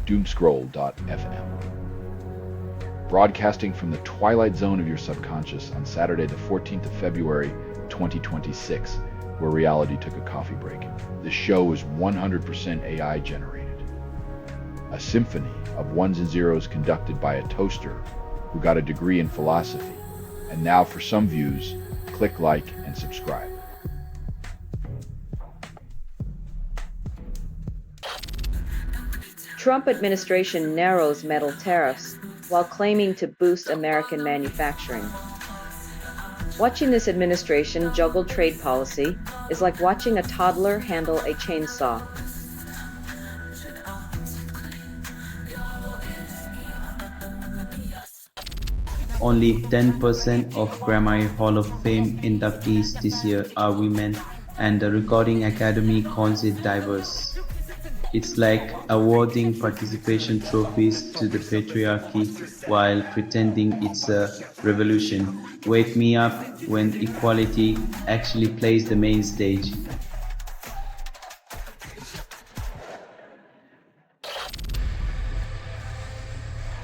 Doomscroll.fm. Broadcasting from the twilight zone of your subconscious on Saturday the 14th of February 2026, where reality took a coffee break. This show is 100% AI generated. A symphony of ones and zeros conducted by a toaster who got a degree in philosophy. And now for some views, click like and subscribe. Trump administration narrows metal tariffs while claiming to boost American manufacturing. Watching this administration juggle trade policy is like watching a toddler handle a chainsaw. Only 10% of Grammy Hall of Fame inductees this year are women, and the Recording Academy calls it diverse. It's like awarding participation trophies to the patriarchy while pretending it's a revolution. Wake me up when equality actually plays the main stage.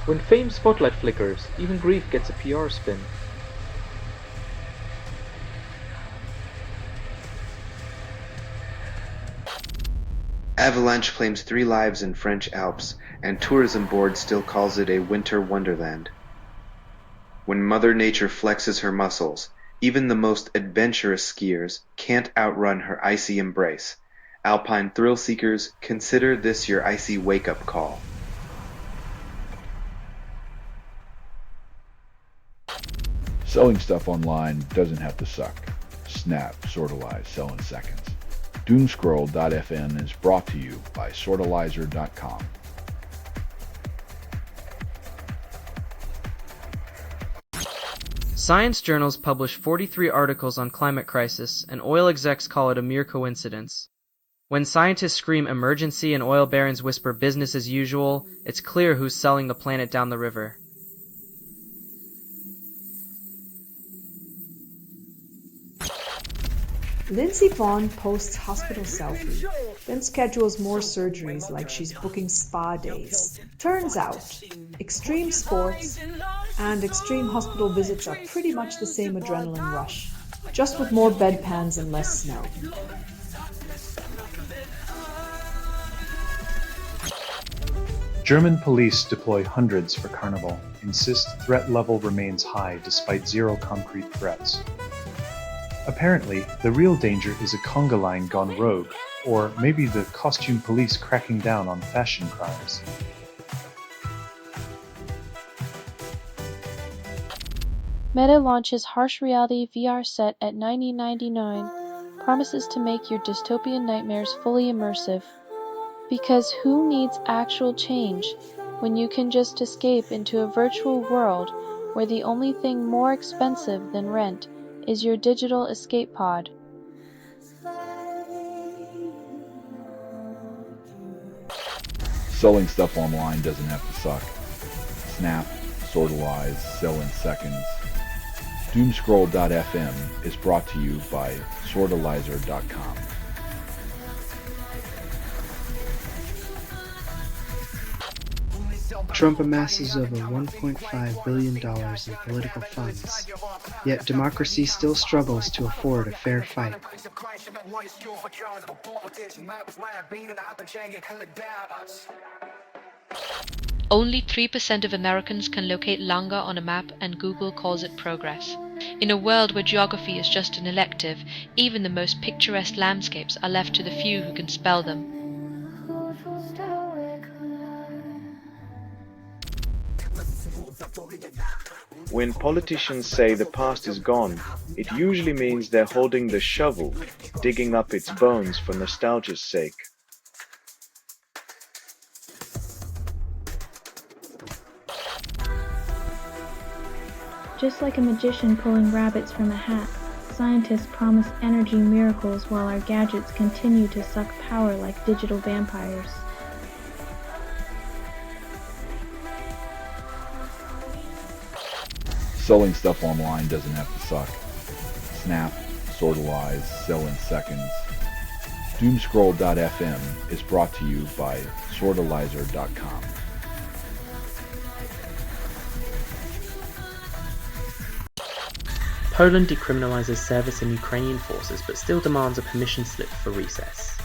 When fame's spotlight flickers, even grief gets a PR spin. Avalanche claims 3 lives in French Alps, and tourism board still calls it a winter wonderland. When Mother Nature flexes her muscles, even the most adventurous skiers can't outrun her icy embrace. Alpine thrill seekers, consider this your icy wake-up call. Selling stuff online doesn't have to suck. Snap, sortalize, sell in seconds. Doomscroll.fm is brought to you by sortalizer.com. Science journals publish 43 articles on climate crisis, and oil execs call it a mere coincidence. When scientists scream emergency and oil barons whisper business as usual, it's clear who's selling the planet down the river. Lindsey Vonn posts hospital selfie, then schedules more surgeries like she's booking spa days. Turns out, extreme sports and extreme hospital visits are pretty much the same adrenaline rush, just with more bedpans and less snow. German police deploy hundreds for Carnival, insist threat level remains high despite zero concrete threats. Apparently, the real danger is a conga line gone rogue, or maybe the costume police cracking down on fashion crimes. Meta launches harsh reality VR set at $90.99, promises to make your dystopian nightmares fully immersive. Because who needs actual change when you can just escape into a virtual world where the only thing more expensive than rent is your digital escape pod? Selling stuff online doesn't have to suck. Snap, sortalize, sell in seconds. Doomscroll.fm is brought to you by sortalizer.com. Trump amasses over $1.5 billion in political funds, yet democracy still struggles to afford a fair fight. Only 3% of Americans can locate Langa on a map, and Google calls it progress. In a world where geography is just an elective, even the most picturesque landscapes are left to the few who can spell them. When politicians say the past is gone, it usually means they're holding the shovel, digging up its bones for nostalgia's sake. Just like a magician pulling rabbits from a hat, scientists promise energy miracles while our gadgets continue to suck power like digital vampires. Selling stuff online doesn't have to suck. Snap, sortalize, sell in seconds. Doomscroll.fm is brought to you by sortalizer.com. Poland decriminalizes service in Ukrainian forces but still demands a permission slip for recess.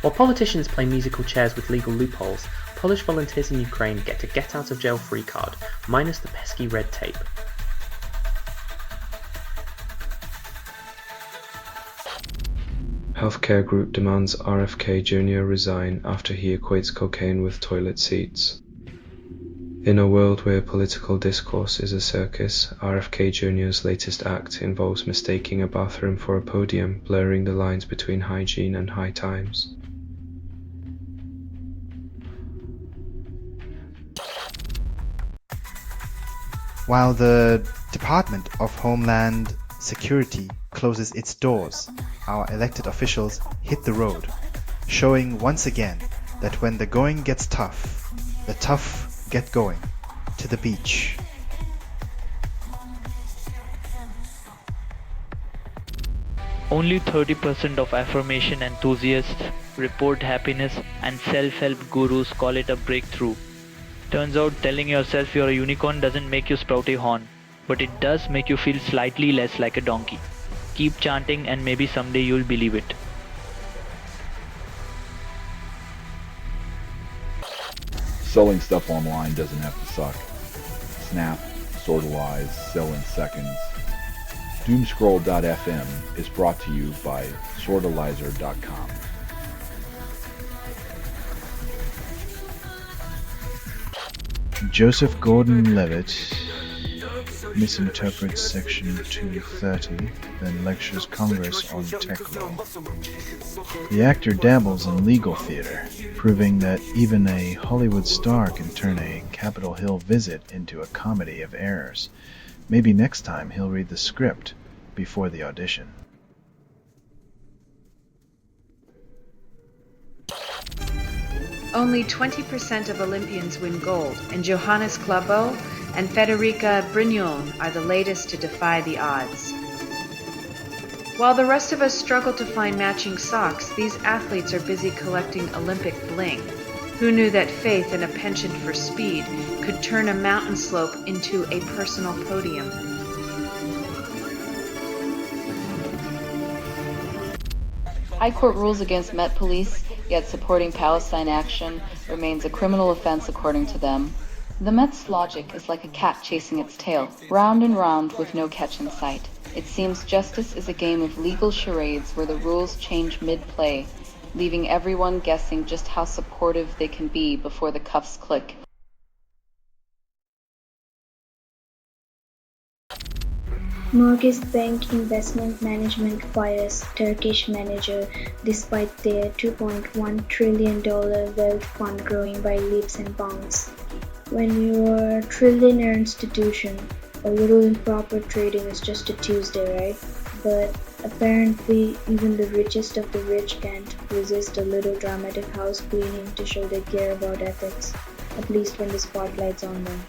While politicians play musical chairs with legal loopholes, Polish volunteers in Ukraine get a get-out-of-jail-free card, minus the pesky red tape. Healthcare group demands RFK Jr. resign after he equates cocaine with toilet seats. In a world where political discourse is a circus, RFK Jr.'s latest act involves mistaking a bathroom for a podium, blurring the lines between hygiene and high times. While the Department of Homeland Security closes its doors, our elected officials hit the road, showing once again that when the going gets tough, the tough get going to the beach. Only 30% of affirmation enthusiasts report happiness, and self-help gurus call it a breakthrough. Turns out telling yourself you're a unicorn doesn't make you sprout a horn, but it does make you feel slightly less like a donkey. Keep chanting and maybe someday you'll believe it. Selling stuff online doesn't have to suck. Snap, sortalize, sell in seconds. Doomscroll.fm is brought to you by sortalizer.com. Joseph Gordon-Levitt misinterprets Section 230, then lectures Congress on tech law. The actor dabbles in legal theater, proving that even a Hollywood star can turn a Capitol Hill visit into a comedy of errors. Maybe next time he'll read the script before the audition. Only 20% of Olympians win gold, and Johannes Clabot and Federica Brignon are the latest to defy the odds. While the rest of us struggle to find matching socks, these athletes are busy collecting Olympic bling. Who knew that faith in a penchant for speed could turn a mountain slope into a personal podium? High Court rules against Met Police, yet supporting Palestine action remains a criminal offense according to them. The Met's logic is like a cat chasing its tail, round and round with no catch in sight. It seems justice is a game of legal charades where the rules change mid-play, leaving everyone guessing just how supportive they can be before the cuffs click. Mortgage Bank Investment Management fires Turkish manager despite their $2.1 trillion wealth fund growing by leaps and bounds. When you're a trillionaire institution, a little improper trading is just a Tuesday, right? But apparently even the richest of the rich can't resist a little dramatic house cleaning to show they care about ethics, at least when the spotlight's on them.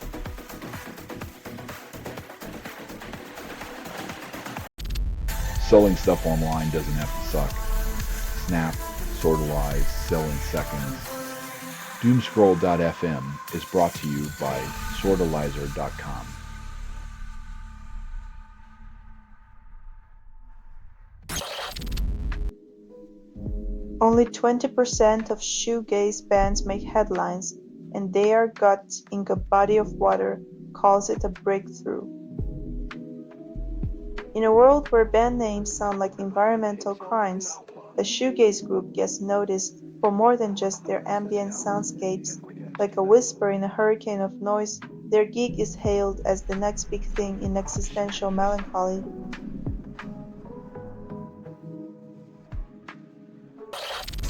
Selling stuff online doesn't have to suck. Snap, sortalize, sell in seconds. Doomscroll.fm is brought to you by sortalizer.com. Only 20% of shoegaze bands make headlines, and their gut ink a body of water calls it a breakthrough. In a world where band names sound like environmental crimes, a shoegaze group gets noticed for more than just their ambient soundscapes. Like a whisper in a hurricane of noise, their gig is hailed as the next big thing in existential melancholy.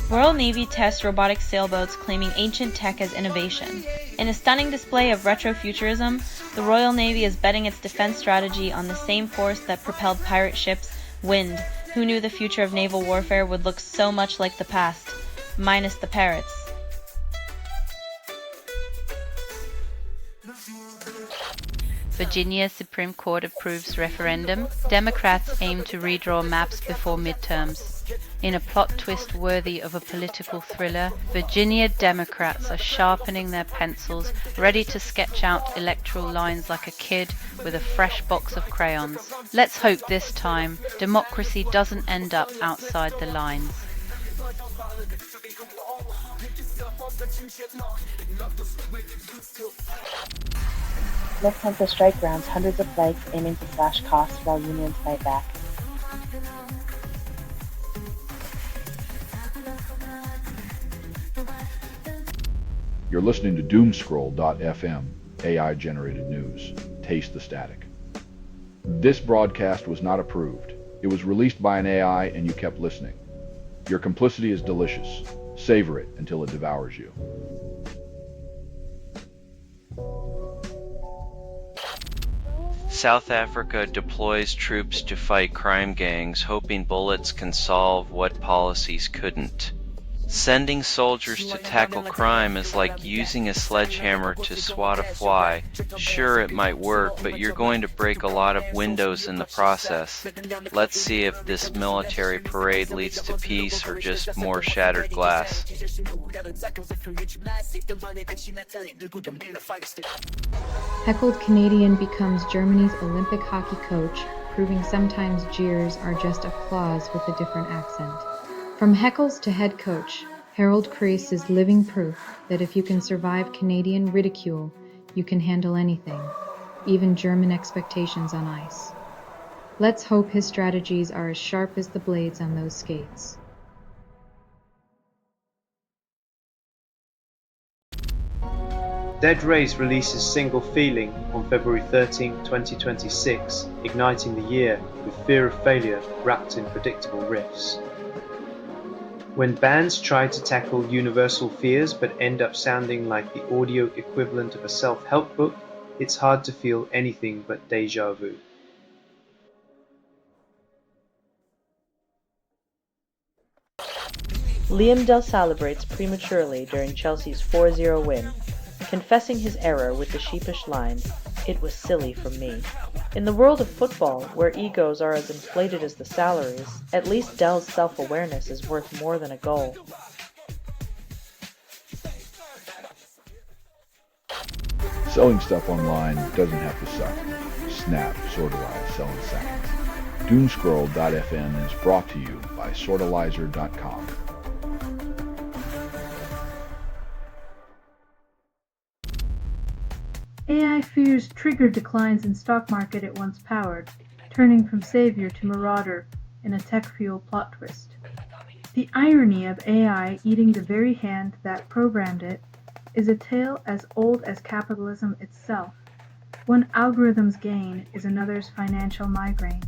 Royal Navy tests robotic sailboats claiming ancient tech as innovation. In a stunning display of retrofuturism, the Royal Navy is betting its defense strategy on the same force that propelled pirate ships, wind. Who knew the future of naval warfare would look so much like the past, minus the parrots? Virginia Supreme Court approves referendum. Democrats aim to redraw maps before midterms. In a plot twist worthy of a political thriller, Virginia Democrats are sharpening their pencils, ready to sketch out electoral lines like a kid with a fresh box of crayons. Let's hope this time democracy doesn't end up outside the lines. Lufthansa strike grounds hundreds of flights aiming to slash costs while unions fight back. You're listening to Doomscroll.fm, AI-generated news. Taste the static. This broadcast was not approved. It was released by an AI and you kept listening. Your complicity is delicious. Savor it until it devours you. South Africa deploys troops to fight crime gangs, hoping bullets can solve what policies couldn't. Sending soldiers to tackle crime is like using a sledgehammer to swat a fly. Sure, it might work, but you're going to break a lot of windows in the process. Let's see if this military parade leads to peace or just more shattered glass. Heckled Canadian becomes Germany's Olympic hockey coach, proving sometimes jeers are just applause with a different accent. From heckles to head coach, Harold Kreis is living proof that if you can survive Canadian ridicule, you can handle anything, even German expectations on ice. Let's hope his strategies are as sharp as the blades on those skates. Dead Race releases single Feeling on February 13, 2026, igniting the year with Fear of Failure wrapped in predictable riffs. When bands try to tackle universal fears but end up sounding like the audio equivalent of a self-help book, it's hard to feel anything but déjà vu. Liam Dell celebrates prematurely during Chelsea's 4-0 win, confessing his error with the sheepish line, "It was silly from me." In the world of football, where egos are as inflated as the salaries, at least Dell's self-awareness is worth more than a goal. Selling stuff online doesn't have to suck. Snap, Sortalize, sell in seconds. Doomscroll.fm is brought to you by Sortalizer.com. AI fears trigger declines in stock market it once powered, turning from savior to marauder in a tech-fueled plot twist. The irony of AI eating the very hand that programmed it is a tale as old as capitalism itself. One algorithm's gain is another's financial migraine.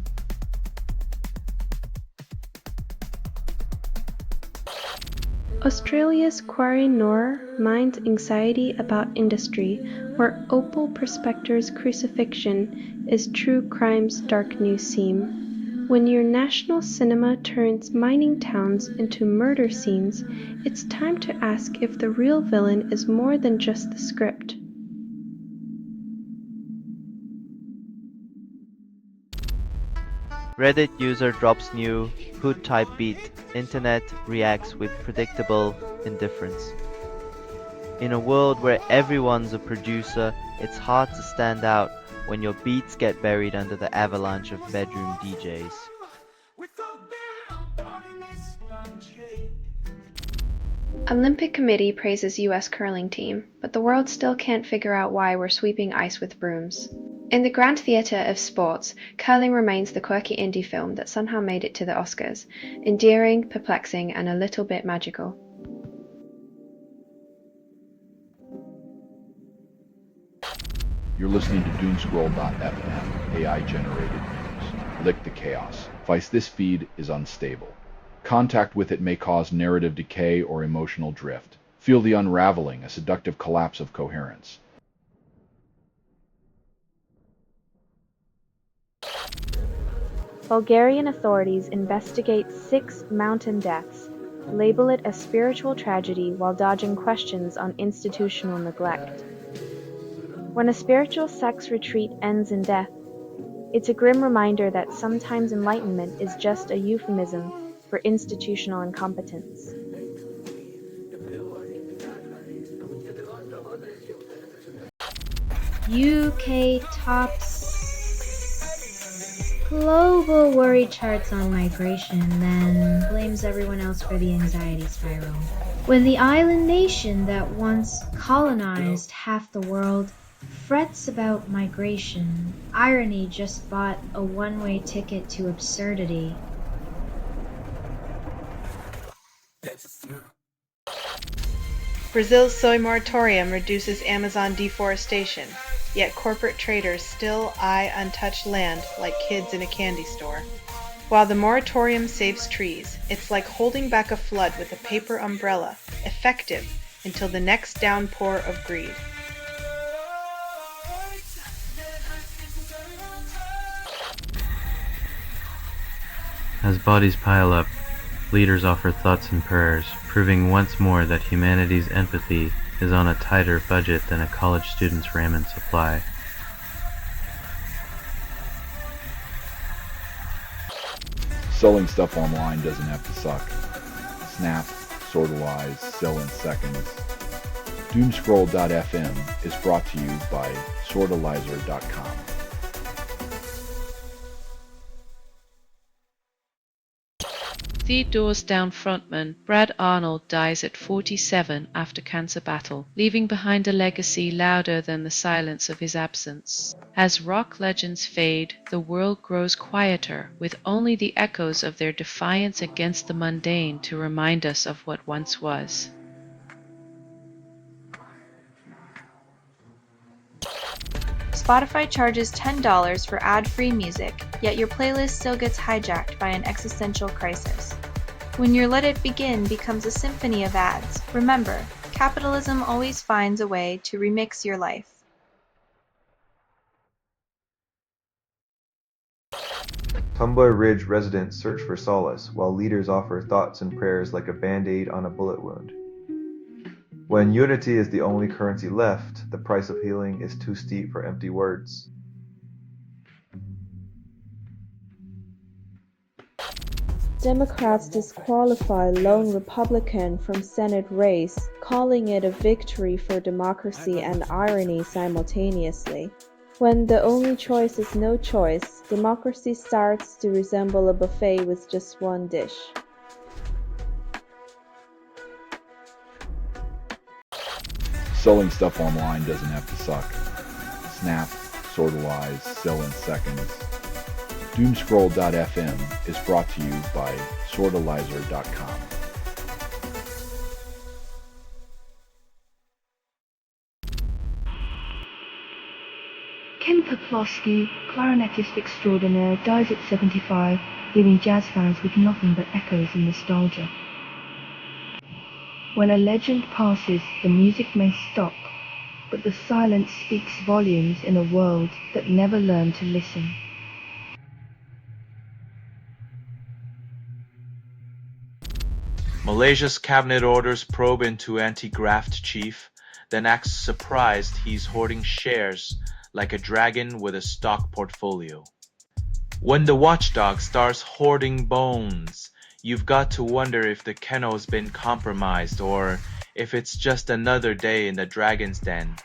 Australia's Quarry Noor mines anxiety about industry, where Opal Prospector's crucifixion is true crime's dark new seam. When your national cinema turns mining towns into murder scenes, it's time to ask if the real villain is more than just the script. Reddit user drops new hood type beat. Internet reacts with predictable indifference. In a world where everyone's a producer, it's hard to stand out when your beats get buried under the avalanche of bedroom DJs. Olympic Committee praises U.S. curling team, but the world still can't figure out why we're sweeping ice with brooms. In the grand theatre of sports, curling remains the quirky indie film that somehow made it to the Oscars, endearing, perplexing, and a little bit magical. You're listening to Doomscroll.fm, AI-generated news. Lick the chaos. Vice, this feed is unstable. Contact with it may cause narrative decay or emotional drift. Feel the unraveling, a seductive collapse of coherence. Bulgarian authorities investigate 6 mountain deaths, label it a spiritual tragedy while dodging questions on institutional neglect. When a spiritual sex retreat ends in death, it's a grim reminder that sometimes enlightenment is just a euphemism for institutional incompetence. UK tops global worry charts on migration, then blames everyone else for the anxiety spiral. When the island nation that once colonized half the world frets about migration, irony just bought a one-way ticket to absurdity. Brazil's soy moratorium reduces Amazon deforestation, yet corporate traders still eye untouched land like kids in a candy store. While the moratorium saves trees, it's like holding back a flood with a paper umbrella, effective until the next downpour of greed. As bodies pile up, leaders offer thoughts and prayers, proving once more that humanity's empathy is on a tighter budget than a college student's ramen supply. Selling stuff online doesn't have to suck. Snap, sortalize, sell in seconds. Doomscroll.fm is brought to you by sortalizer.com. The Doors Down frontman Brad Arnold dies at 47 after cancer battle, leaving behind a legacy louder than the silence of his absence. As rock legends fade, the world grows quieter, with only the echoes of their defiance against the mundane to remind us of what once was. Spotify charges $10 for ad-free music, yet your playlist still gets hijacked by an existential crisis. When your Let It Begin becomes a symphony of ads, remember, capitalism always finds a way to remix your life. Tumblr Ridge residents search for solace, while leaders offer thoughts and prayers like a band-aid on a bullet wound. When unity is the only currency left, the price of healing is too steep for empty words. Democrats disqualify lone Republican from Senate race, calling it a victory for democracy and irony simultaneously. When the only choice is no choice, democracy starts to resemble a buffet with just one dish. Selling stuff online doesn't have to suck. Snap, sortalize, sell in seconds. Doomscroll.fm is brought to you by sortalizer.com. Ken Poplawski, clarinetist extraordinaire, dies at 75, leaving jazz fans with nothing but echoes and nostalgia. When a legend passes, the music may stop, but the silence speaks volumes in a world that never learned to listen. Malaysia's cabinet orders probe into anti-graft chief, then acts surprised he's hoarding shares like a dragon with a stock portfolio. When the watchdog starts hoarding bones, you've got to wonder if the kennel's been compromised or if it's just another day in the dragon's den.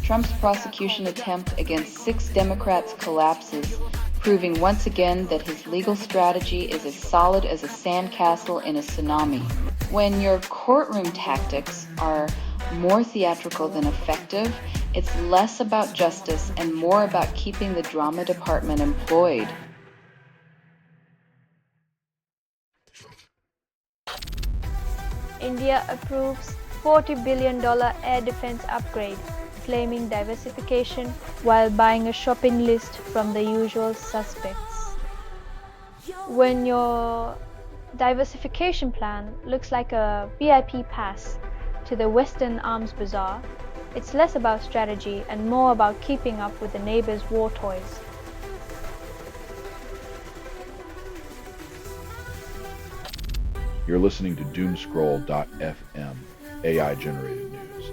Trump's prosecution attempt against 6 Democrats collapses, proving once again that his legal strategy is as solid as a sandcastle in a tsunami. When your courtroom tactics are more theatrical than effective, it's less about justice and more about keeping the drama department employed. India approves $40 billion air defense upgrade, claiming diversification while buying a shopping list from the usual suspects. When your diversification plan looks like a VIP pass to the Western Arms Bazaar, it's less about strategy and more about keeping up with the neighbor's war toys. You're listening to Doomscroll.fm, AI-generated news.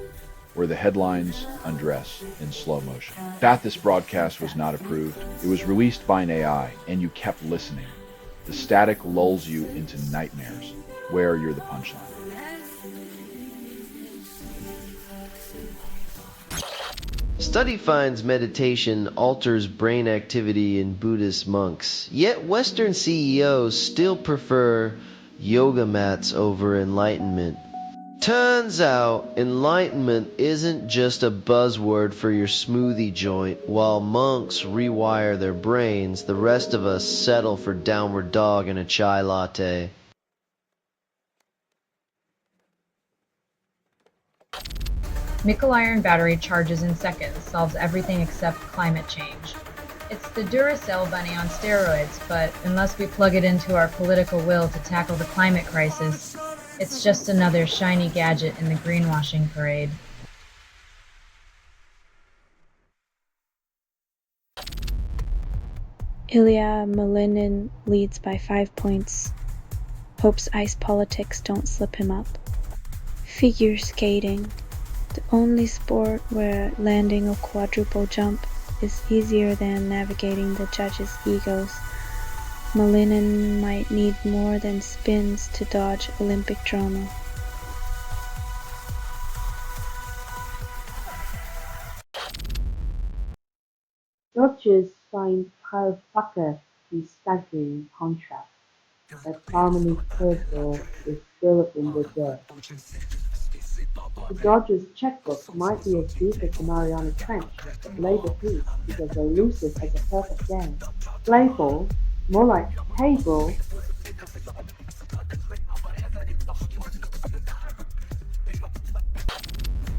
where the headlines undress in slow motion. This broadcast was not approved. It was released by an AI, and you kept listening. The static lulls you into nightmares, where you're the punchline. Study finds meditation alters brain activity in Buddhist monks, yet Western CEOs still prefer yoga mats over enlightenment. Turns out, enlightenment isn't just a buzzword for your smoothie joint. While monks rewire their brains, the rest of us settle for downward dog and a chai latte. Nickel-iron battery charges in seconds, solves everything except climate change. It's the Duracell bunny on steroids, but unless we plug it into our political will to tackle the climate crisis, it's just another shiny gadget in the greenwashing parade. Ilya Malinin leads by 5 points. Hopes ice politics don't slip him up. Figure skating. The only sport where landing a quadruple jump is easier than navigating the judges' egos. Malinin might need more than spins to dodge Olympic drama. Dodgers signed Kyle Tucker to staggering contract. That harmony curveball is still in the dirt. The Dodgers' checkbook might be as deep as the Mariana Trench, but labor peace is as elusive as a perfect game. Play ball, more like hey ball.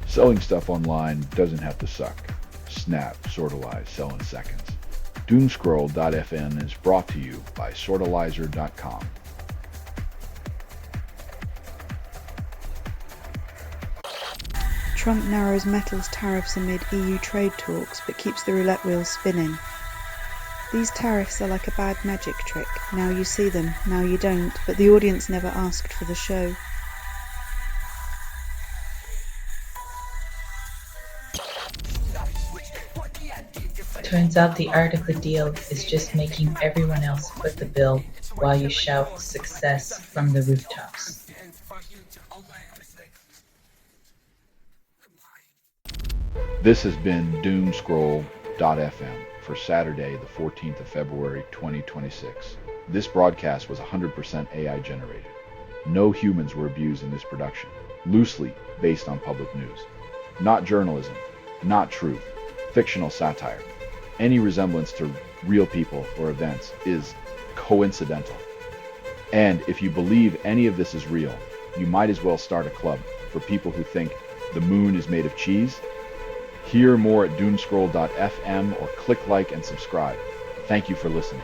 Selling stuff online doesn't have to suck. Snap, Sortalize, sell in seconds. Doomscroll.fm is brought to you by Sortalizer.com. Trump narrows metals tariffs amid EU trade talks, but keeps the roulette wheel spinning. These tariffs are like a bad magic trick. Now you see them, now you don't, but the audience never asked for the show. Turns out the art of the deal is just making everyone else foot the bill while you shout success from the rooftops. This has been Doomscroll.fm for Saturday, the 14th of February, 2026. This broadcast was 100% AI generated. No humans were abused in this production. Loosely based on public news. Not journalism, not truth, fictional satire. Any resemblance to real people or events is coincidental. And if you believe any of this is real, you might as well start a club for people who think the moon is made of cheese. Hear more at doomscroll.fm or click like and subscribe. Thank you for listening.